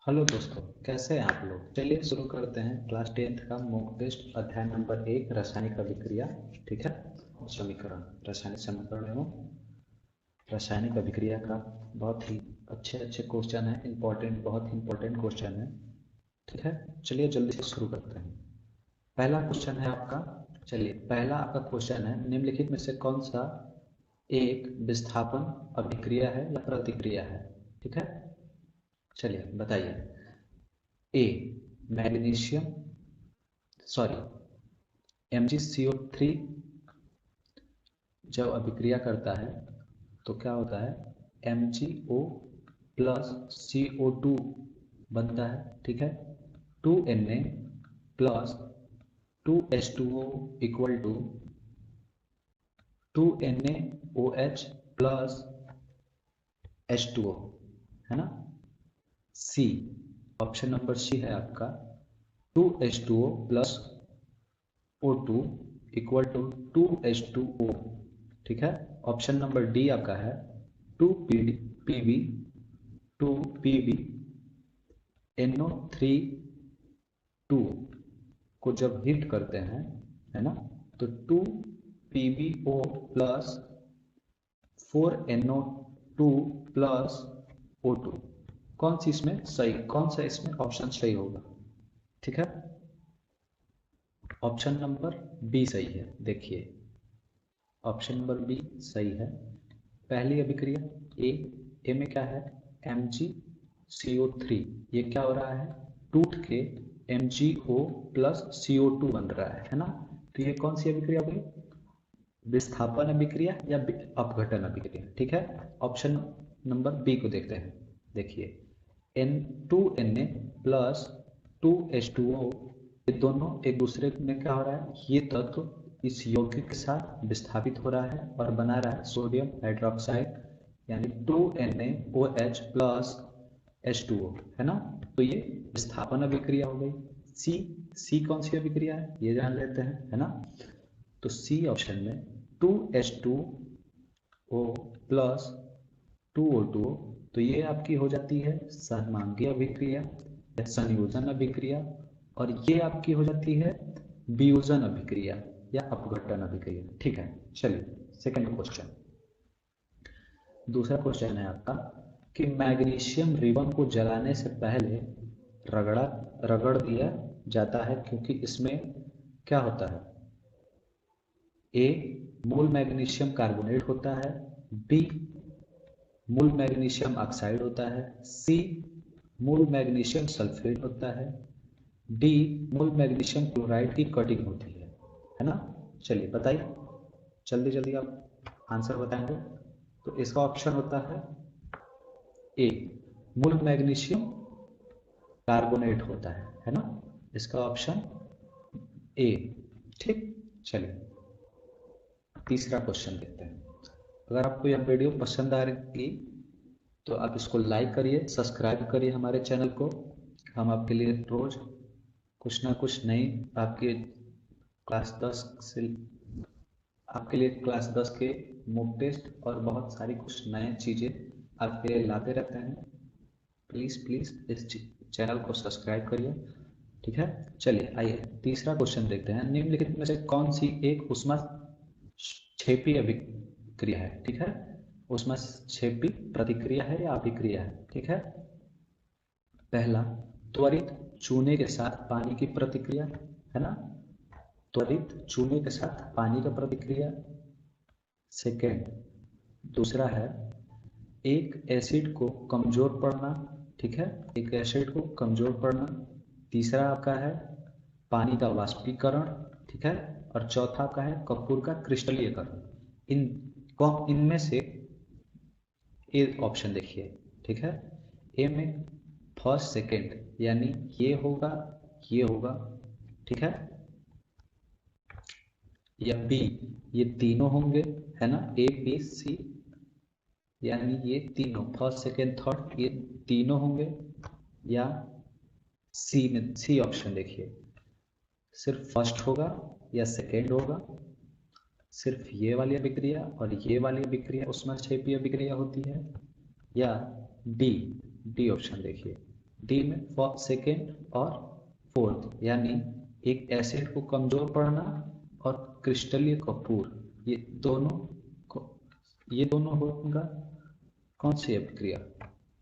Hello दोस्तों, कैसे हैं आप लोग। चलिए शुरू करते हैं क्लास 10th का मॉक टेस्ट अध्याय नंबर 1 रासायनिक अभिक्रिया। ठीक है। समीकरण, रासायनिक समीकरण एवं रासायनिक अभिक्रिया का बहुत ही अच्छे अच्छे क्वेश्चन है। इंपॉर्टेंट, बहुत ही इंपॉर्टेंट क्वेश्चन है। ठीक है, चलिए जल्दी से शुरू करते हैं। पहला क्वेश्चन है आपका। चलिए, पहला आपका क्वेश्चन है, निम्नलिखित में से कौन सा एक विस्थापन अभिक्रिया है या प्रतिक्रिया है। ठीक है, चलिए बताइए। ए मैग्नीशियम, सॉरी, MgCO3 जब अभिक्रिया करता है तो क्या होता है, MgO प्लस CO2 बनता है। ठीक है, 2Na plus 2H2O equal to 2NaOH plus H2O, है ना। सी, ऑप्शन नंबर सी है आपका, 2H2O plus O2 equal to 2H2O। ठीक है, ऑप्शन नंबर डी आपका है 2PB 2PB NO3 2 को जब हीट करते हैं, है ना, तो 2PbO plus 4NO2 plus O2। कौन सी इसमें सही, कौन सा इसमें ऑप्शन सही होगा। ठीक है, ऑप्शन नंबर बी सही है। देखिए, ऑप्शन नंबर बी सही है। पहली अभिक्रिया ए में क्या है, MgCO3, ये क्या हो रहा है, टूट के MgO प्लस CO2 बन रहा है ना। तो ये कौन सी अभिक्रिया हो गई, विस्थापन अभिक्रिया या अपघटन अभिक्रिया। ठीक है, ऑप्शन नंबर बी को देखते हैं। देखिए, N2Na प्लस 2H2O, ये दोनों एक दूसरे में क्या हो रहा है, ये तत्व इस यौगिक के साथ विस्थापित हो रहा है और बना रहा है सोडियम हाइड्रोक्साइड, यानी 2NaOH प्लस H2O, है ना। तो ये विस्थापन अभिक्रिया हो गई। सी कौन सी अभिक्रिया है ये जान लेते हैं, है ना। तो सी ऑप्शन में 2H2O प्लस 2O2, तो ये आपकी हो जाती है सहमांगीय अभिक्रिया या संयोजन अभिक्रिया, और ये आपकी हो जाती है वियोजन अभिक्रिया या अपघटन अभिक्रिया। ठीक है, चलिए सेकंड क्वेश्चन। दूसरा क्वेश्चन है आपका कि मैग्नीशियम रिबन को जलाने से पहले रगड़ दिया जाता है क्योंकि इसमें क्या होता है, ए मूल मैग्नीशियम कार्बोनेट होता है, बी मूल मैग्नीशियम ऑक्साइड होता है, सी मूल मैग्नीशियम सल्फेट होता है, डी मूल मैग्नीशियम क्लोराइड की कटिंग होती है ना। चलिए बताइए, जल्दी जल्दी आप आंसर बताएंगे। तो इसका ऑप्शन होता है ए मूल मैग्नीशियम कार्बोनेट होता है ना। इसका ऑप्शन ए। ठीक, चलिए तीसरा क्वेश्चन देखते हैं। अगर आपको यह वीडियो पसंद आ रही तो आप इसको लाइक करिए, सब्सक्राइब करिए हमारे चैनल को। हम आपके लिए रोज कुछ ना कुछ नई आपके क्लास 10 से आपके लिए क्लास 10 के मॉक टेस्ट और बहुत सारी कुछ नए चीज़ें आपके लिए लाते रहते हैं। प्लीज़ प्लीज़ इस चैनल को सब्सक्राइब करिए। ठीक है, चलिए आइए तीसरा क्वेश्चन देखते हैं। निम्नलिखित में से कौन सी एक उष्मा क्षेपी अभिक्रिया है। ठीक है, उष्मा क्षेपी प्रतिक्रिया है या अभिक्रिया है। ठीक है, पहला त्वरित चूने के साथ पानी की प्रतिक्रिया, है ना, त्वरित चूने के साथ पानी का प्रतिक्रिया। सेकेंड, दूसरा है एक एसिड को कमजोर पड़ना। ठीक है, एक एसिड को कमजोर पड़ना। तीसरा आपका है पानी का वाष्पीकरण। ठीक है, और चौथा आपका है कपूर का क्रिस्टलीयकरण। इनमें से ए ऑप्शन देखिए। ठीक है, ए में फर्स्ट सेकेंड, यानी ये होगा, ये होगा। ठीक है, या बी, ये तीनों होंगे, है ना, ए बी सी, यानी ये तीनों फर्स्ट सेकेंड थर्ड ये तीनों होंगे। या सी में, सी ऑप्शन देखिए, सिर्फ फर्स्ट होगा या सेकेंड होगा, सिर्फ ये वाली अभिक्रिया और ये वाली अभिक्रिया उष्माक्षेपीय अभिक्रिया होती है। या डी, डी ऑप्शन देखिए, डी में सेकेंड और फोर्थ, यानी एक एसिड को कमजोर पड़ना और क्रिस्टलीय कपूर, ये दोनों होगा कौन सी अभिक्रिया,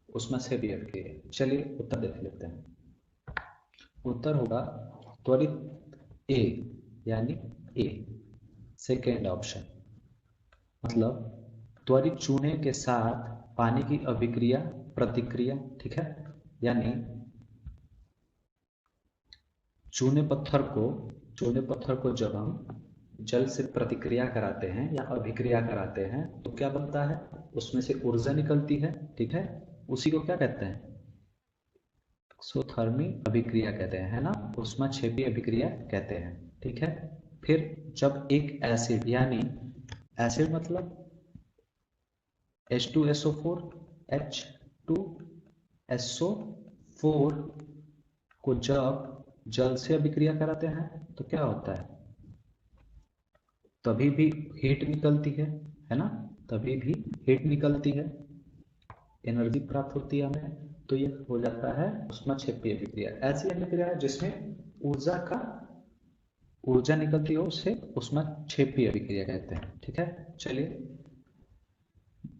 उसमें से भी अभिक्रिया। चलिए उत्तर देख लेते हैं। उत्तर होगा त्वरित ए, यानी ए, सेकेंड ऑप्शन। मतलब त्वरित चूने के साथ पानी की अभिक्रिया प्रतिक्रिया, ठीक है, यानी चूने पत्थर को जब हम जल से प्रतिक्रिया कराते हैं या अभिक्रिया कराते हैं तो क्या बनता है, उसमें से ऊर्जा निकलती है, ठीक है, उसी को क्या कहते हैं, एक्सोथर्मिक अभिक्रिया कहते हैं, है ना, ऊष्माक्षेपी अभिक्रिया कहते हैं, ठीक है। फिर जब एक एसिड, यानी एसिड मतलब H2SO4 H2SO4 को जब जल से अभिक्रिया कराते हैं तो क्या होता है, तभी भी हीट निकलती है ना, तभी भी हीट निकलती है, एनर्जी प्राप्त होती है हमें, तो ये हो जाता है ऊष्माक्षेपी अभिक्रिया। ऐसी अभिक्रिया है जिसमें ऊर्जा निकलती हो, उसे ऊष्माक्षेपी अभिक्रिया कहते हैं, ठीक है। चलिए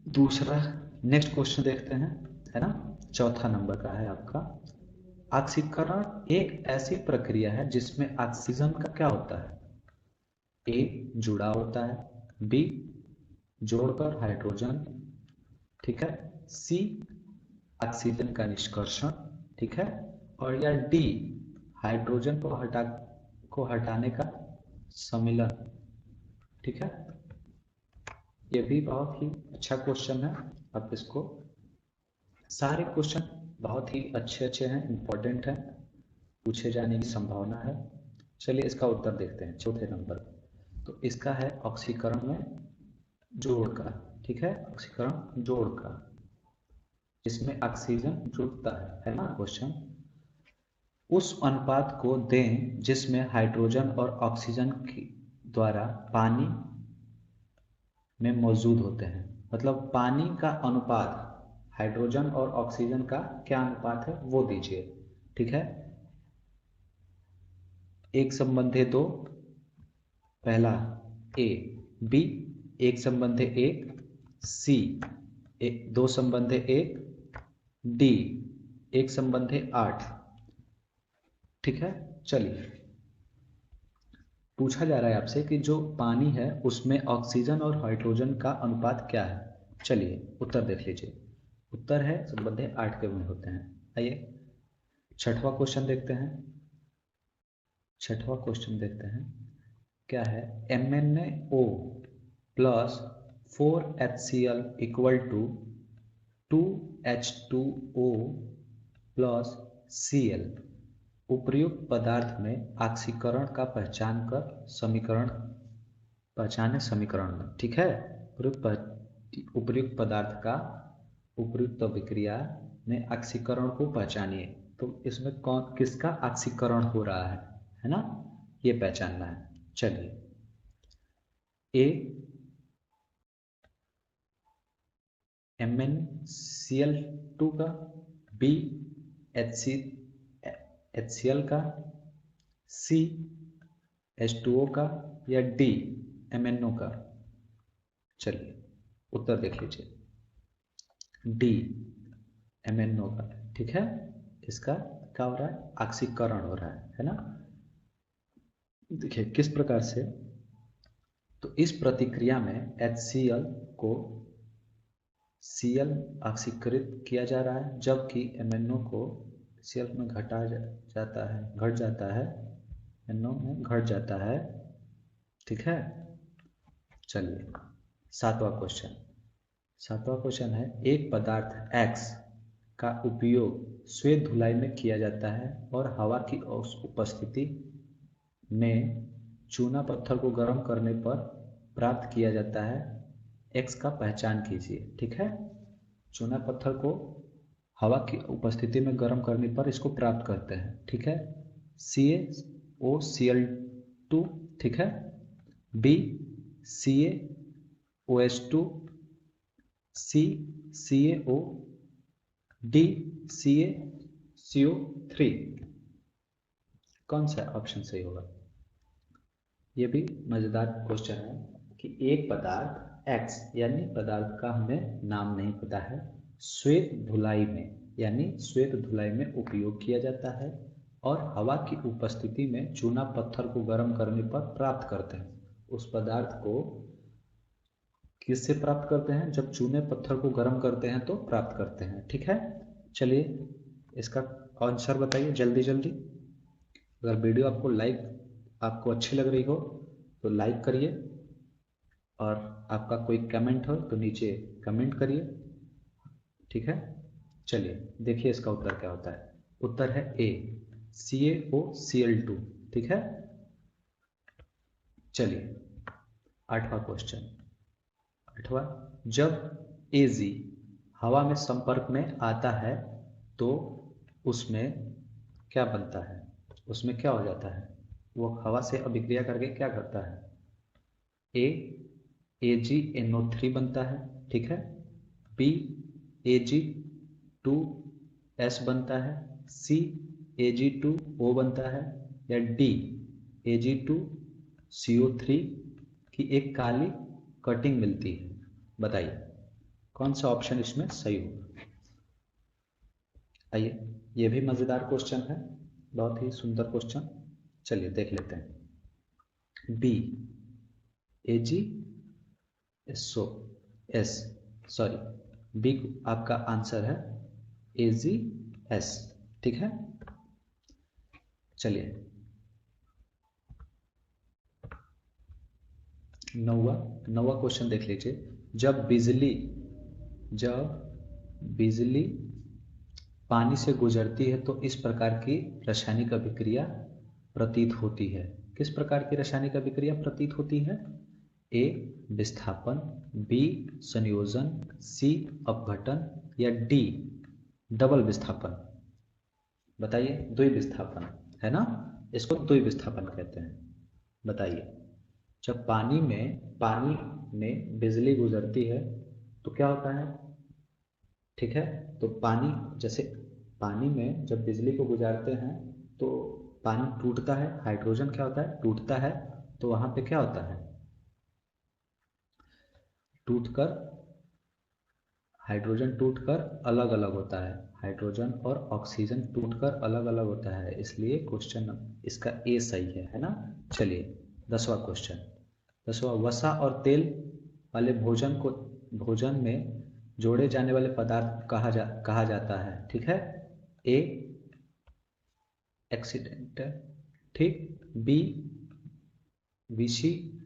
दूसरा नेक्स्ट क्वेश्चन देखते हैं, है ना, चौथा नंबर का है आपका। ऑक्सीकरण एक ऐसी प्रक्रिया है जिसमें ऑक्सीजन का क्या होता है, ए जुड़ा होता है, बी जोड़कर हाइड्रोजन, ठीक है, सी ऑक्सीजन का निष्कर्षण, ठीक है, और या डी हाइड्रोजन को हटाने का सम्मिलन, ठीक है। ये भी बहुत ही अच्छा क्वेश्चन है, आप इसको, सारे क्वेश्चन बहुत ही अच्छे हैं, इंपॉर्टेंट हैं, पूछे जाने की संभावना है। चलिए इसका उत्तर देखते हैं चौथे नंबर। तो इसका है ऑक्सीकरण में जोड़ का, ठीक है, ऑक्सीकरण जोड़ का, जिसमें ऑक्सीजन जुड़ता है ना क्वेश्चन। उस अनुपात को दें जिसमें हाइड्रोजन और ऑक्सीजन की द्वारा पानी में मौजूद होते हैं। मतलब पानी का अनुपात हाइड्रोजन और ऑक्सीजन का क्या अनुपात है वो दीजिए, ठीक है। एक संबंधे दो, पहला ए, बी एक संबंधे एक, सी दो संबंधे एक, डी एक संबंधे 8, ठीक है। चलिए पूछा जा रहा है आपसे कि जो पानी है उसमें ऑक्सीजन और हाइड्रोजन का अनुपात क्या है। चलिए उत्तर देख लीजिए। उत्तर है संबंधे 8 के गुण होते हैं। आइए छठवां क्वेश्चन देखते हैं। छठवां क्वेश्चन देखते हैं क्या है, MnO plus 4HCl equal to 2H2O plus Cl उपर्युक्त पदार्थ में ऑक्सीकरण का पहचाने समीकरण में, ठीक है। उपर्युक्त पदार्थ का उपर्युक्त अभिक्रिया में ऑक्सीकरण को पहचानिए। तो इसमें किसका ऑक्सीकरण हो रहा है ना, ये पहचानना है। चलिए ए MnCl2 का, बी HCl का, सी H2O का, या डी MnO का। चलिए उत्तर देख लीजिए। डी MnO का, ठीक है। इसका क्या हो रहा है, ऑक्सीकरण हो रहा है ना। देखिए किस प्रकार से, तो इस प्रतिक्रिया में HCl को Cl ऑक्सीकृत किया जा रहा है, जबकि MnO को Cl में घट जाता है, MnO में घट जाता है, ठीक है। चलिए सातवां क्वेश्चन है, एक पदार्थ X का उपयोग श्वेत धुलाई में किया जाता है और हवा की उपस्थिति में चूना पत्थर को गर्म करने पर प्राप्त किया जाता है। X का पहचान कीजिए, ठीक है। चूना पत्थर को हवा की उपस्थिति में गर्म करने पर इसको प्राप्त करते हैं, ठीक है। CaOCl2, ठीक है, B CaOH2, C CaO, D CO3। कौन सा ऑप्शन सही होगा? ये भी मजेदार क्वेश्चन है कि एक पदार्थ X यानी पदार्थ का हमें नाम नहीं पता है, श्वेत धुलाई में यानी श्वेत धुलाई में उपयोग किया जाता है और हवा की उपस्थिति में चूना पत्थर को गर्म करने पर प्राप्त करते हैं। उस पदार्थ को किससे प्राप्त करते हैं? जब चूने पत्थर को गर्म करते हैं तो प्राप्त करते हैं। ठीक है, चलिए इसका आंसर बताइए जल्दी जल्दी। अगर वीडियो आपको अच्छी लग रही हो तो लाइक करिए, और आपका कोई कमेंट हो तो नीचे कमेंट करिए। ठीक है, चलिए देखिए इसका उत्तर क्या होता है। उत्तर है ए, CaOCl2। ठीक है, चलिए आठवां क्वेश्चन। आठवां, जब Ag हवा में संपर्क में आता है तो उसमें क्या बनता है? उसमें क्या हो जाता है? वो हवा से अभिक्रिया करके क्या करता है? ए, AgNO3 बनता है। ठीक है, B, Ag2S बनता है, C, Ag2O बनता है, या D, Ag2CO3 की एक काली कटिंग मिलती है। बताइए कौन सा ऑप्शन इसमें सही होगा? आइए, यह भी मजेदार क्वेश्चन है, बहुत ही सुंदर क्वेश्चन। चलिए देख लेते हैं। बी, AgSO, सॉरी, बी आपका आंसर है AgS। ठीक है, चलिए नौवा क्वेश्चन देख लीजिए। जब बिजली पानी से गुजरती है तो इस प्रकार की रासायनिक अभिक्रिया प्रतीत होती है। किस प्रकार की रासायनिक अभिक्रिया प्रतीत होती है? ए, विस्थापन, बी, संयोजन, सी, अपघटन, या डी, डबल विस्थापन। बताइए, द्विविस्थापन है ना, इसको द्विविस्थापन कहते हैं। बताइए, जब पानी में बिजली गुजरती है तो क्या होता है? ठीक है, तो जैसे पानी में जब बिजली को गुजारते हैं तो पानी टूटता है, हाइड्रोजन क्या होता है? टूटता है। तो वहां पे क्या होता है? हाइड्रोजन टूटकर अलग अलग होता है। हाइड्रोजन और ऑक्सीजन टूटकर अलग अलग होता है, इसलिए क्वेश्चन इसका ए सही है ना। चलिए 10वां क्वेश्चन। 10वां, वसा और तेल वाले भोजन में जोड़े जाने वाले पदार्थ कहा जाता है। ठीक है, ए, एक्सीडेंट, ठीक, बी, विषी,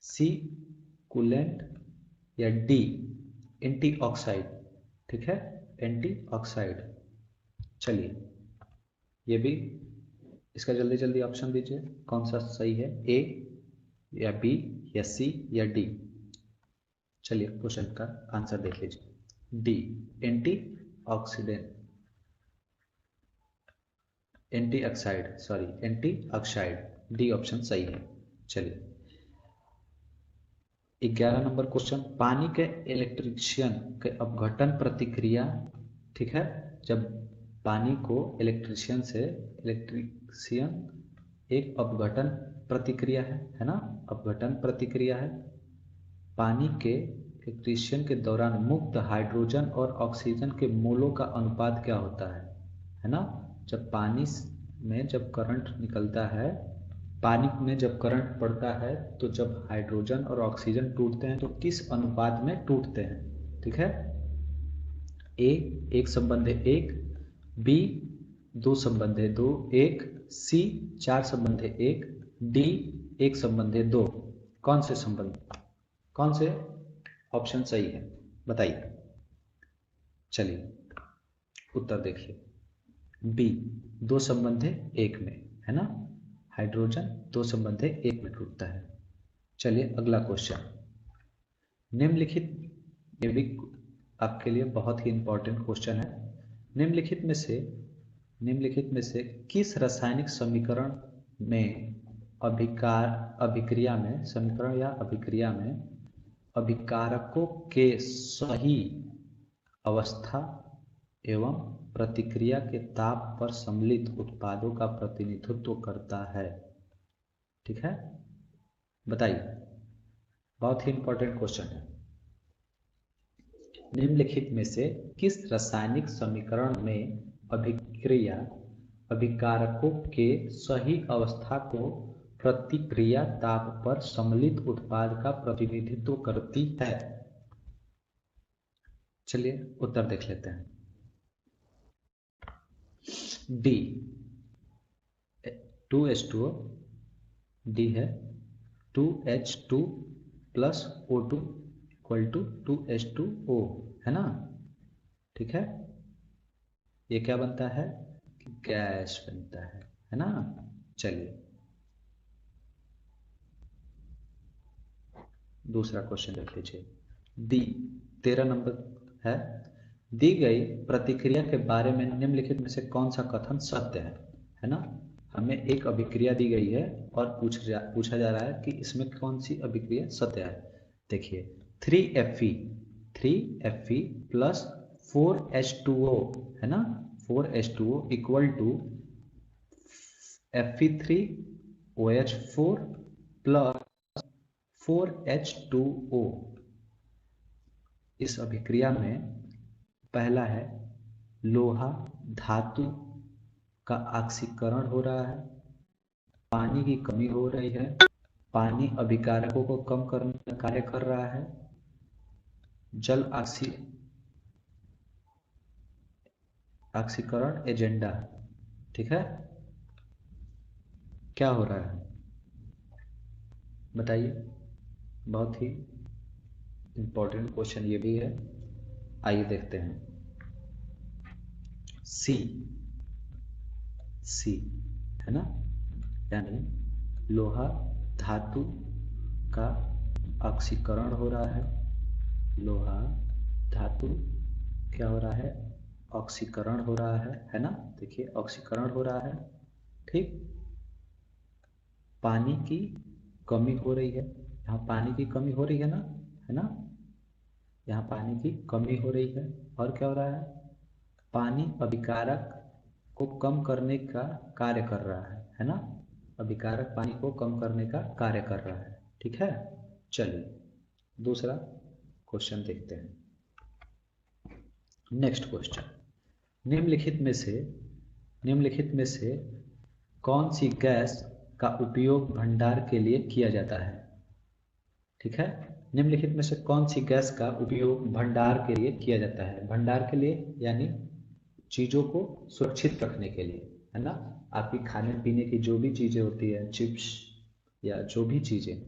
सी, कूलेंट, या डी, एंटीऑक्साइड। ठीक है, एंटीऑक्साइड। चलिए ये भी, इसका जल्दी जल्दी ऑप्शन दीजिए, कौन सा सही है? ए या बी या सी या डी? चलिए क्वेश्चन का आंसर देख लीजिए। D, antioxidant, antioxidant, D option सही है। चलिए 11 नंबर क्वेश्चन। पानी के इलेक्ट्रीशियन के अपघटन प्रतिक्रिया। ठीक है, जब पानी को इलेक्ट्रीशियन एक अपघटन प्रतिक्रिया है ना, अपघटन प्रतिक्रिया है। पानी के इलेक्ट्रीशियन के दौरान मुक्त हाइड्रोजन और ऑक्सीजन के मोलों का अनुपात क्या होता है ना। जब पानी में जब करंट निकलता है, पानी में जब करंट पड़ता है तो जब हाइड्रोजन और ऑक्सीजन टूटते हैं तो किस अनुपात में टूटते हैं? ठीक है, ए, 1:1, बी, 2:2, 1, सी, 4:1, डी, 1:2। कौन से ऑप्शन सही है? बताइए। चलिए उत्तर देखिए। बी, 2:1 में, है ना, हाइड्रोजन 2:1 में टूटता है। चलिए अगला क्वेश्चन। निम्नलिखित, ये भी आपके लिए बहुत ही इंपॉर्टेंट क्वेश्चन है। निम्नलिखित में से किस रासायनिक समीकरण में अभिक्रिया में अभिकारकों के सही अवस्था एवं प्रतिक्रिया के ताप पर सम्मिलित उत्पादों का प्रतिनिधित्व करता है। ठीक है, बताइए, बहुत ही इंपॉर्टेंट क्वेश्चन है। निम्नलिखित में से किस रासायनिक समीकरण में अभिक्रिया अभिकारकों के सही अवस्था को प्रतिक्रिया ताप पर सम्मिलित उत्पाद का प्रतिनिधित्व करती है? चलिए उत्तर देख लेते हैं। डी 2H2O, डी है 2H2 plus O2 equal to 2H2O, है ना। ठीक है, ये क्या बनता है? गैस बनता है ना। चलिए दूसरा क्वेश्चन देख लीजिए। डी 13 नंबर है, दी गई प्रतिक्रिया के बारे में निम्नलिखित में से कौन सा कथन सत्य है ना। हमें एक अभिक्रिया दी गई है और पूछा जा रहा है कि इसमें कौन सी अभिक्रिया सत्य है। देखिए 3Fe प्लस 4H2O, है ना, 4H2O equal to Fe3OH4 plus 4H2O। इस अभिक्रिया में पहला है लोहा धातु का ऑक्सीकरण हो रहा है, पानी की कमी हो रही है, पानी अभिकारकों को कम करने का कार्य कर रहा है, जल ऑक्सीकरण एजेंडा। ठीक है, क्या हो रहा है बताइए, बहुत ही इंपॉर्टेंट क्वेश्चन ये भी है। आइए देखते हैं। सी है ना, यानी लोहा धातु का ऑक्सीकरण हो रहा है, लोहा धातु क्या हो रहा है? ऑक्सीकरण हो रहा है ना। देखिए ऑक्सीकरण हो रहा है, ठीक। पानी की कमी हो रही है, यहाँ पानी की कमी हो रही है ना, यहाँ पानी की कमी हो रही है। और क्या हो रहा है? पानी अभिकारक को कम करने का कार्य कर रहा है ना, अभिकारक पानी को कम करने का कार्य कर रहा है। ठीक है, चलिए दूसरा क्वेश्चन देखते हैं। नेक्स्ट क्वेश्चन, निम्नलिखित में से कौन सी गैस का उपयोग भंडार के लिए किया जाता है? ठीक है, निम्नलिखित में से कौन सी गैस का उपयोग भंडार के लिए किया जाता है? भंडार के लिए यानी चीजों को सुरक्षित रखने के लिए, है ना। आपकी खाने पीने की जो भी चीजें होती है, चिप्स या जो भी चीजें,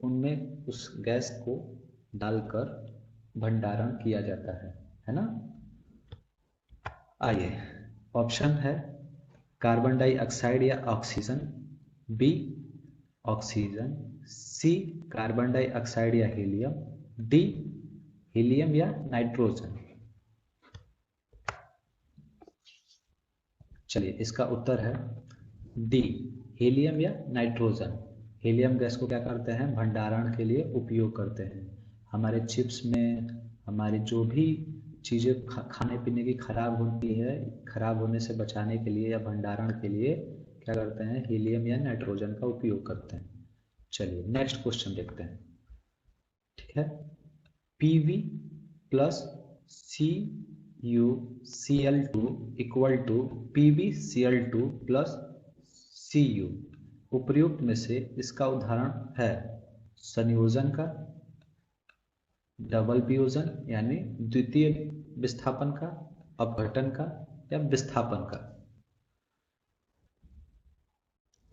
उनमें उस गैस को डालकर भंडारण किया जाता है ना। आइए, ऑप्शन है कार्बन डाइऑक्साइड या ऑक्सीजन, बी ऑक्सीजन, सी कार्बन डाइऑक्साइड या हीलियम, डी हीलियम या नाइट्रोजन। चलिए इसका उत्तर है डी हीलियम या नाइट्रोजन। हीलियम गैस को क्या करते हैं? भंडारण के लिए उपयोग करते हैं। हमारे चिप्स में हमारी जो भी चीज़ें खाने पीने की खराब होती है, खराब होने से बचाने के लिए या भंडारण के लिए क्या करते हैं? हीलियम या नाइट्रोजन का उपयोग करते हैं। चलिए नेक्स्ट क्वेश्चन देखते हैं। ठीक है, Pv plus CuCl2 equal to PbCl2 plus Cu। उपर्युक्त में से इसका उदाहरण है संयोजन का, डबल वियोजन यानी द्वितीय विस्थापन का, अपघटन का या विस्थापन का।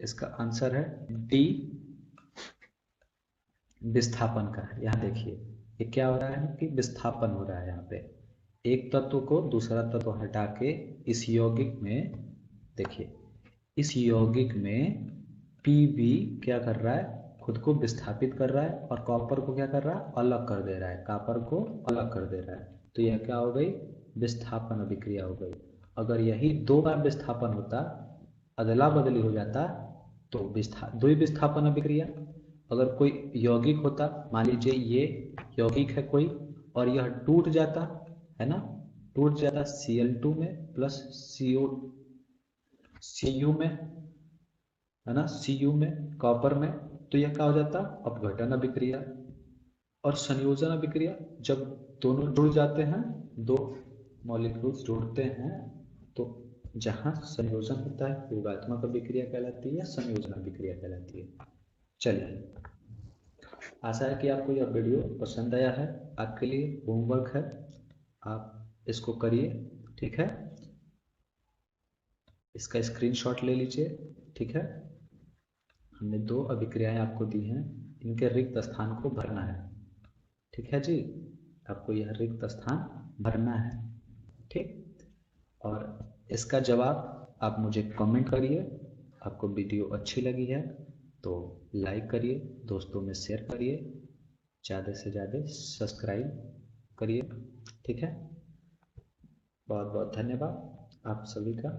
इसका आंसर है डी विस्थापन का। यहाँ देखिए ये क्या हो रहा है कि विस्थापन हो रहा है। यहाँ पे एक तत्व को दूसरा तत्व हटा के इस यौगिक में, देखिए इस यौगिक में Pb क्या कर रहा है? खुद को विस्थापित कर रहा है और कॉपर को क्या कर रहा है? अलग कर दे रहा है, कॉपर को अलग कर दे रहा है। तो यह क्या हो गई? विस्थापन अभिक्रिया हो गई। अगर यही दो बार विस्थापन होता, अदला बदली हो जाता, तो द्विविस्थापन अभिक्रिया। अगर कोई यौगिक होता, मान लीजिए ये यौगिक है कोई, और यह टूट जाता है ना, टूट जाता Cl2 में प्लस Cu में, है ना, Cu में, कॉपर में, तो यह क्या हो जाता अपघटन अभिक्रिया। और संयोजन अभिक्रिया जब दोनों जुड़ जाते हैं, दो मॉलिक्यूल्स जुड़ते हैं, तो जहां संयोजन होता है योगात्मक अभिक्रिया कहलाती है या संयोजन अभिक्रिया कहलाती है। चलिए, आशा है कि आपको यह वीडियो पसंद आया है। आपके लिए होमवर्क है, आप इसको करिए, ठीक है। इसका स्क्रीनशॉट ले लीजिए, ठीक है। हमने 2 अभिक्रियाएं आपको दी हैं, इनके रिक्त स्थान को भरना है, ठीक है जी। आपको यह रिक्त स्थान भरना है, ठीक। और इसका जवाब आप मुझे कमेंट करिए। आपको वीडियो अच्छी लगी है तो लाइक करिए, दोस्तों में शेयर करिए, ज़्यादा से ज़्यादा सब्सक्राइब करिए, ठीक है। बहुत बहुत धन्यवाद आप सभी का।